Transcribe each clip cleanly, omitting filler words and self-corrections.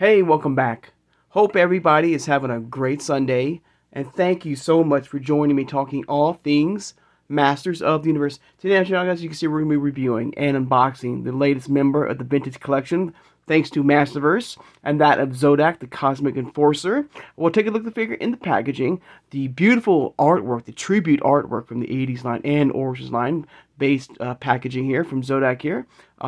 Hey, welcome back. Hope everybody is having a great Sunday, and thank you so much for joining me talking all things Masters of the Universe. Today, as you can see, we're going to be reviewing and unboxing the latest member of the Vintage Collection, thanks to MasterVerse, and that of Zodak, the Cosmic Enforcer. We'll take a look at the figure in the packaging, the beautiful artwork, the tribute artwork from the 80s line and Origins line, based packaging here from Zodak here.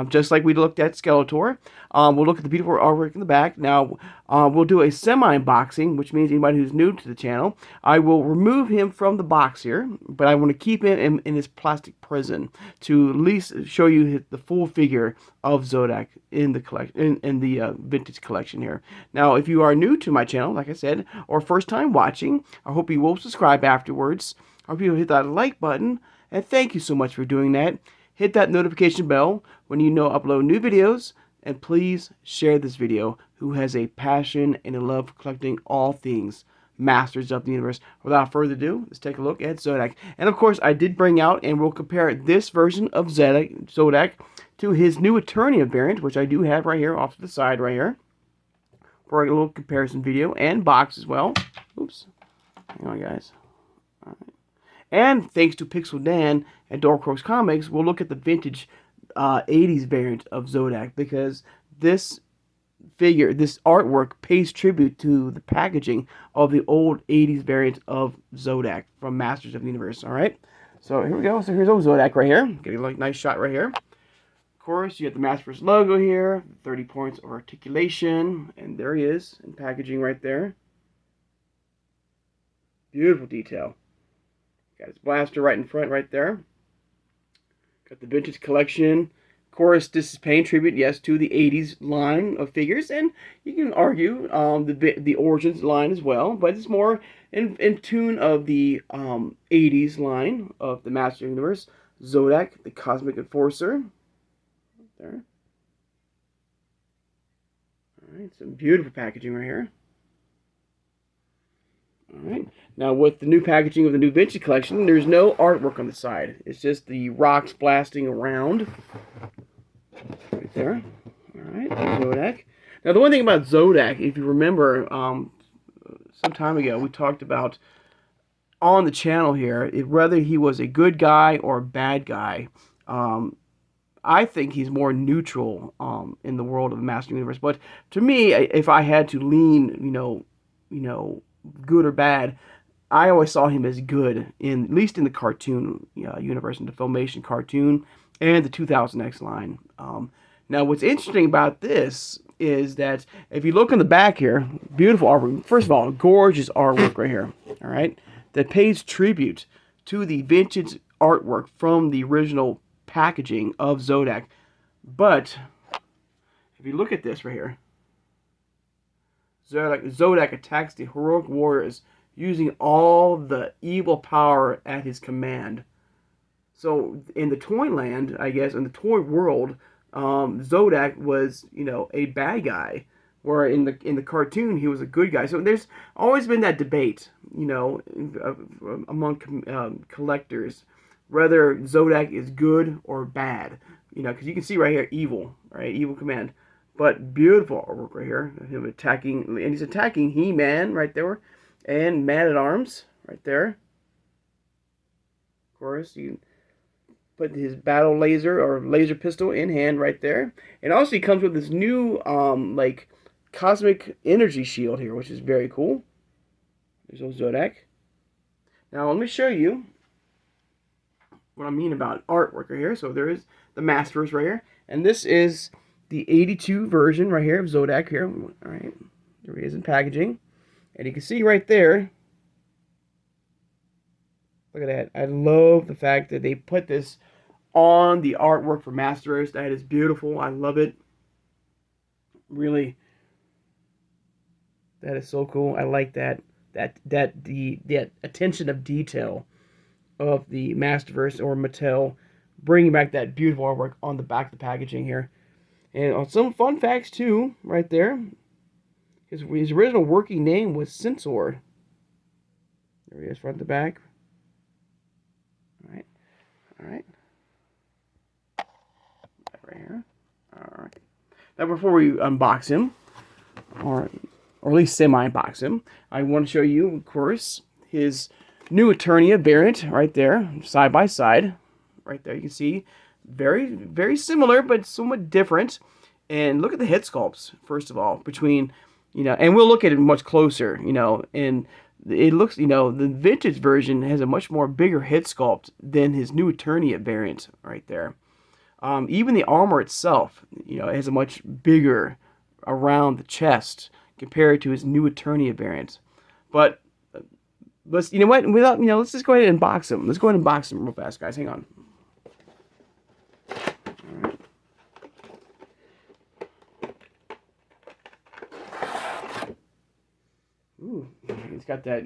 Just like we looked at Skeletor. We'll look at the beautiful artwork in the back. Now, we'll do a semi-unboxing, which means anybody who's new to the channel, I will remove him from the box here, but I want to keep him in his plastic prison to at least show you the full figure of Zodak in the collection, in the vintage collection here. Now, if you are new to my channel, like I said, or first time watching, I hope you will subscribe afterwards. I hope you'll hit that like button, and thank you so much for doing that. Hit that notification bell when you know I upload new videos, and please share this video who has a passion and a love for collecting all things Masters of the Universe. Without further ado, let's take a look at Zodak. And of course, I did bring out, and we'll compare this version of Zodak to his new Eternium variant, which I do have right here off to the side right here, for a little comparison video, and box as well. Oops. Hang on, guys. All right. And thanks to Pixel Dan and Dark Horse Comics, we'll look at the vintage 80s variant of Zodak, because this figure, this artwork, pays tribute to the packaging of the old 80s variant of Zodak from Masters of the Universe. All right, so here we go. So here's old Zodak right here. Getting a nice shot right here. Of course, you have the MasterVerse logo here, 30 points of articulation, and there he is in packaging right there. Beautiful detail. Got his blaster right in front right there. Got the vintage collection. Of course, this is paying tribute, yes, to the 80s line of figures, and you can argue the Origins line as well, but it's more in tune of the 80s line of the Master Universe. Zodak, the Cosmic Enforcer. There. Alright, some beautiful packaging right here. Alright, now with the new packaging of the new vintage collection, there's no artwork on the side. It's just the rocks blasting around. Right there. Alright, Zodak. Now the one thing about Zodak, if you remember, some time ago, we talked about on the channel here, whether he was a good guy or a bad guy. I think he's more neutral in the world of the Master Universe. But to me, if I had to lean, you know, good or bad, I always saw him as good, at least in the cartoon universe, in the Filmation cartoon and the 2000X line. Now, what's interesting about this is that if you look in the back here, beautiful artwork. First of all, gorgeous artwork right here. All right, that pays tribute to the vintage artwork from the original packaging of Zodak. But if you look at this right here, Zodak attacks the heroic warriors using all the evil power at his command. So in the toy land, I guess, in the toy world, Zodak was, a bad guy, where in the cartoon he was a good guy. So there's always been that debate, among collectors, whether Zodak is good or bad. Because you can see right here, evil, right, evil command. But beautiful artwork right here, him attacking, and he's attacking He-Man right there, and Man-at-Arms right there. Of course, you put his battle laser or laser pistol in hand right there. And also he comes with this new cosmic energy shield here, which is very cool. There's old Zodak. Now let me show you what I mean about artwork right here. So there is the MasterVerse right here, and this is the 82 version right here of Zodak here. All right, there he is in packaging, and you can see right there. Look at that. I love the fact that they put this on the artwork for MasterVerse. That is beautiful. I love it. Really, that is so cool. I like that attention of detail of the MasterVerse or Mattel, bringing back that beautiful artwork on the back of the packaging here. And some fun facts too, right there. His original working name was Sensor. There he is, front to back. All right. Right here. All right. Now, before we unbox him, or at least semi-unbox him. I want to show you, of course, his new Eternia variant right there, side by side. Right there, you can see very, very similar, but somewhat different. And look at the head sculpts, first of all, between, and we'll look at it much closer, and it looks, the vintage version has a much more bigger head sculpt than his new Eternia variant right there. Even the armor itself, it has a much bigger around the chest compared to his new Eternia variant. But let's, let's just go ahead and unbox him. Let's go ahead and unbox him real fast, guys. Hang on. Ooh, it's got that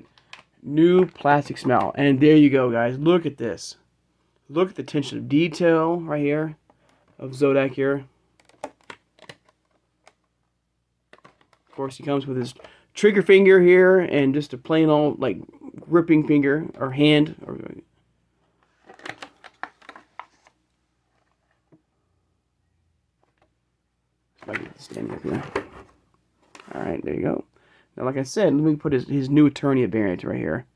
new plastic smell. And there you go, guys. Look at this. Look at the attention to detail right here of Zodak here. Of course, he comes with his trigger finger here and just a plain old, like, gripping finger or hand. If I can stand up here. Alright, there you go. Now, like I said, let me put his new Eternia variant right here.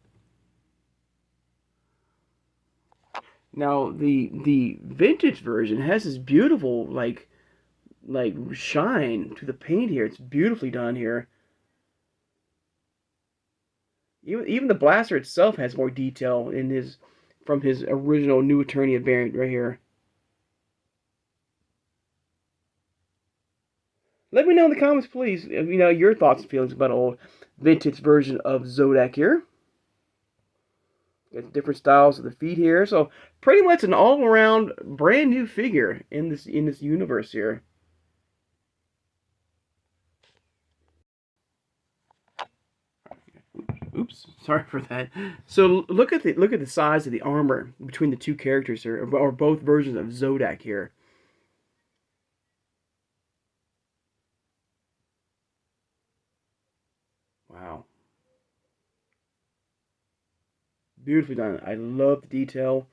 Now, the vintage version has this beautiful, like shine to the paint here. It's beautifully done here. Even the blaster itself has more detail from his original new Eternia variant right here. Let me know in the comments, please, your thoughts and feelings about an old vintage version of Zodak here. Got different styles of the feet here, so pretty much an all-around brand new figure in this universe here. Oops, sorry for that. So look at the size of the armor between the two characters here, or both versions of Zodak here. Wow. Beautifully done. I love the detail.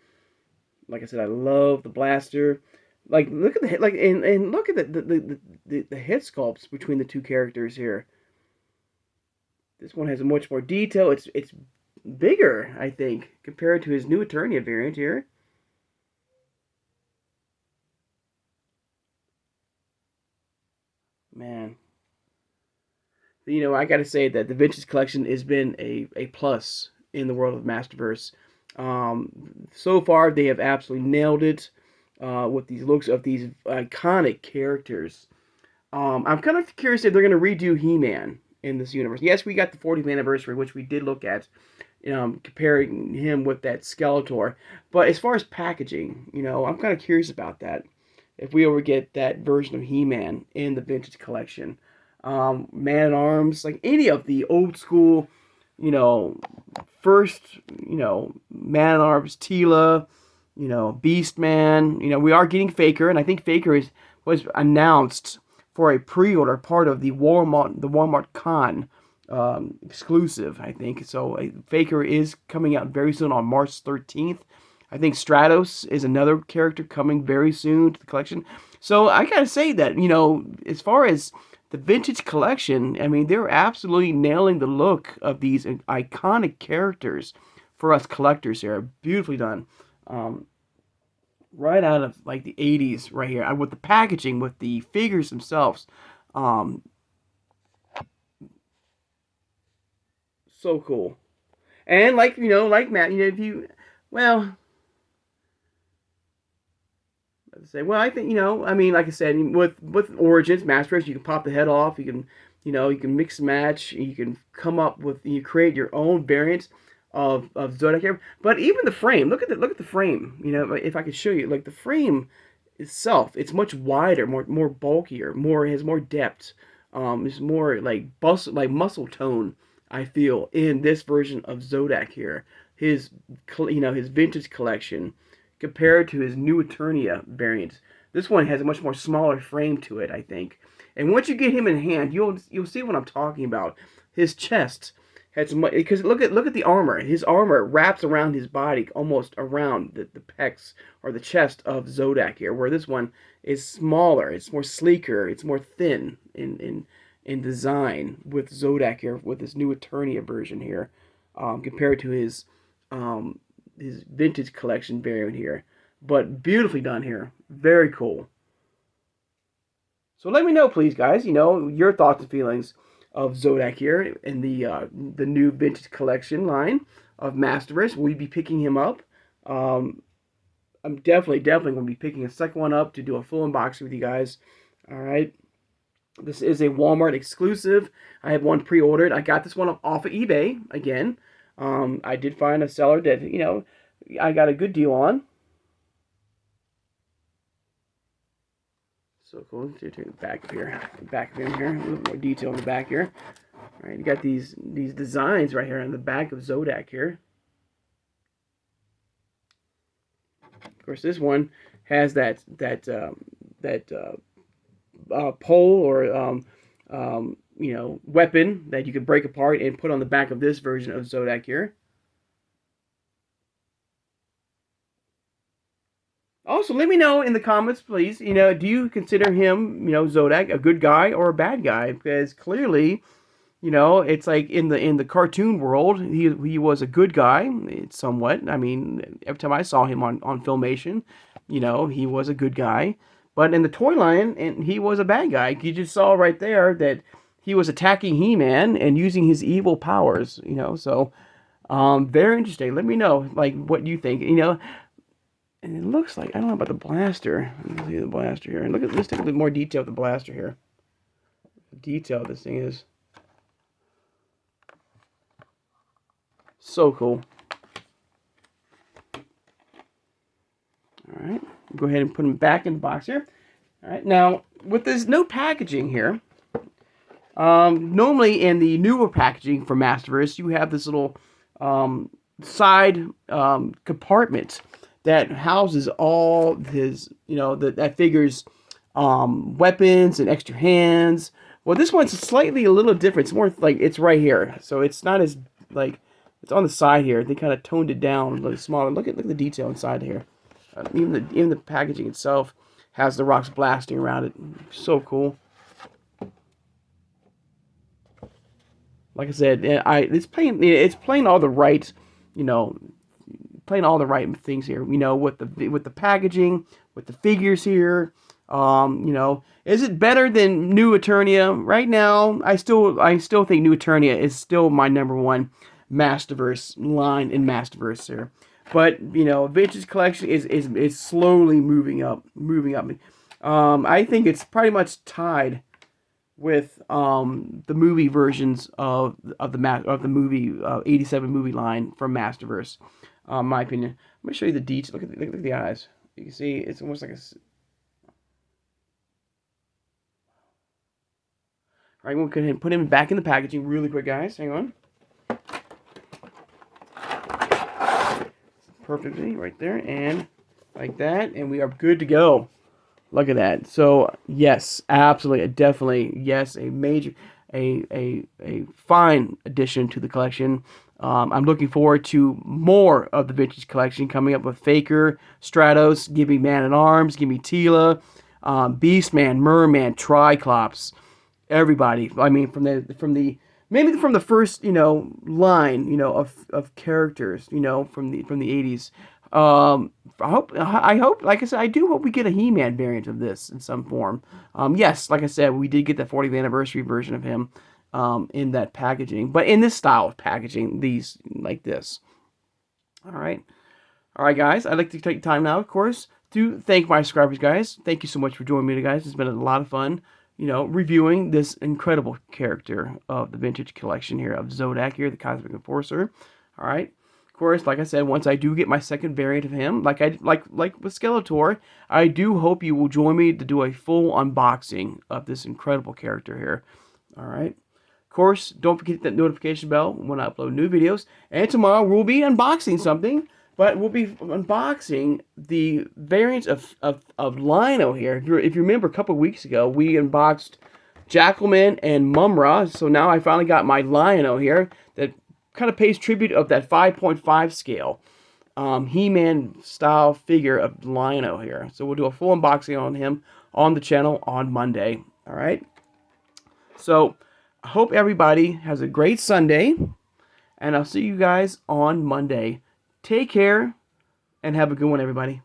Like I said, I love the blaster. Like, look at the head, and look at the head sculpts between the two characters here. This one has much more detail. It's bigger, I think, compared to his new Eternia variant here. Man. I gotta say that the vintage collection has been a plus in the world of MasterVerse. So far, they have absolutely nailed it with these looks of these iconic characters. I'm kind of curious if they're going to redo He-Man in this universe. Yes, we got the 40th anniversary, which we did look at, comparing him with that Skeletor. But as far as packaging, I'm kind of curious about that. If we ever get that version of He-Man in the vintage collection. Man-at-Arms, like any of the old school, first, Man-at-Arms, Teela, Beastman. We are getting Faker, and I think Faker was announced for a pre-order, part of the Walmart Con exclusive, I think. So Faker is coming out very soon on March 13th. I think Stratos is another character coming very soon to the collection. So I gotta say that, as far as the vintage collection, I mean, they're absolutely nailing the look of these iconic characters for us collectors here. Beautifully done. Right out of, like, the 80s right here. With the packaging, with the figures themselves. So cool. And, like Matt, if you, well... I think, like I said, with Origins, Masters, you can pop the head off, you can mix and match, you can come up with, you create your own variant of Zodak here. But even the frame, look at the frame, if I could show you, like the frame itself, it's much wider, more bulkier, has more depth. It's more like muscle tone, I feel, in this version of Zodak here. His vintage collection, compared to his new Eternia variant. This one has a much more smaller frame to it, I think. And once you get him in hand, you'll see what I'm talking about. His chest has because look at the armor. His armor wraps around his body, almost around the pecs or the chest of Zodak here, where this one is smaller. It's more sleeker. It's more thin in in design with Zodak here, with this new Eternia version here, compared to his vintage collection variant here. But beautifully done here. Very cool. So let me know, please, guys, your thoughts and feelings of Zodak here in the new vintage collection line of MasterVerse. Will you be picking him up? I'm definitely going to be picking a second one up to do a full unboxing with you guys. All right. This is a Walmart exclusive. I have one pre-ordered. I got this one off of eBay again. I did find a seller that, I got a good deal on. So cool. Take the back of here. Back of him here. A little more detail on the back here. All right, you got these designs right here on the back of Zodak here. Of course, this one has that pole or weapon that you can break apart and put on the back of this version of Zodak here. Also, let me know in the comments, please. Do you consider him, Zodak, a good guy or a bad guy? Because clearly, it's like in the cartoon world, he was a good guy, somewhat. I mean, every time I saw him on Filmation, he was a good guy. But in the toy line, and he was a bad guy. You just saw right there that he was attacking He-Man and using his evil powers. So very interesting. Let me know, like, what you think. And it looks like, I don't know about the blaster. Let me see the blaster here. And let's take a little more detail of the blaster here. The detail of this thing is so cool. Alright, go ahead and put them back in the box here. Alright, now, with this new packaging here, normally in the newer packaging for MasterVerse, you have this little side compartment that houses all his, that figures weapons and extra hands. Well, this one's slightly a little different. It's more like it's right here. So it's not as, like, it's on the side here. They kind of toned it down a little smaller. Look at the detail inside here. Even the packaging itself has the rocks blasting around it. So cool. Like I said, it's playing all the right, playing all the right things here. With the packaging, with the figures here. Is it better than New Eternia? Right now, I still think New Eternia is still my #1 MasterVerse line in MasterVerse here. But Vintage Collection is slowly moving up. I think it's pretty much tied with the movie versions of the movie 87 movie line from MasterVerse. My opinion. Let me show you the details. Look at the eyes. You can see it's almost like a. All right, we'll go ahead and put him back in the packaging really quick, guys. Hang on. Perfectly right there, and like that, and we are good to go. Look at that. So yes, absolutely, definitely, yes, a major, a fine addition to the collection. I'm looking forward to more of the vintage collection coming up with Faker, Stratos, give me Man-at-Arms, give me Tila, Beastman, Merman, Triclops, everybody. I mean, from the first, line, of characters, from the 80s. I hope, like I said, I do hope we get a He-Man variant of this in some form. Yes, like I said, we did get the 40th anniversary version of him, in that packaging, but in this style of packaging, these, like this. All right, guys, I'd like to take time now, of course, to thank my subscribers, guys. Thank you so much for joining me, guys. It's been a lot of fun, reviewing this incredible character of the vintage collection here of Zodak here, the Cosmic Enforcer. All right. Of course, like I said, once I do get my second variant of him, like with Skeletor, I do hope you will join me to do a full unboxing of this incredible character here. All right. Of course, don't forget that notification bell when I upload new videos. And tomorrow we'll be unboxing something, but we'll be unboxing the variants of Lino here. If you remember, a couple of weeks ago, we unboxed Jackalman and Mumra. So now I finally got my Lino here that kind of pays tribute of that 5.5 scale He-Man style figure of Lino here. So we'll do a full unboxing on him on the channel on Monday. All right. So I hope everybody has a great Sunday, and I'll see you guys on Monday. Take care and have a good one, everybody.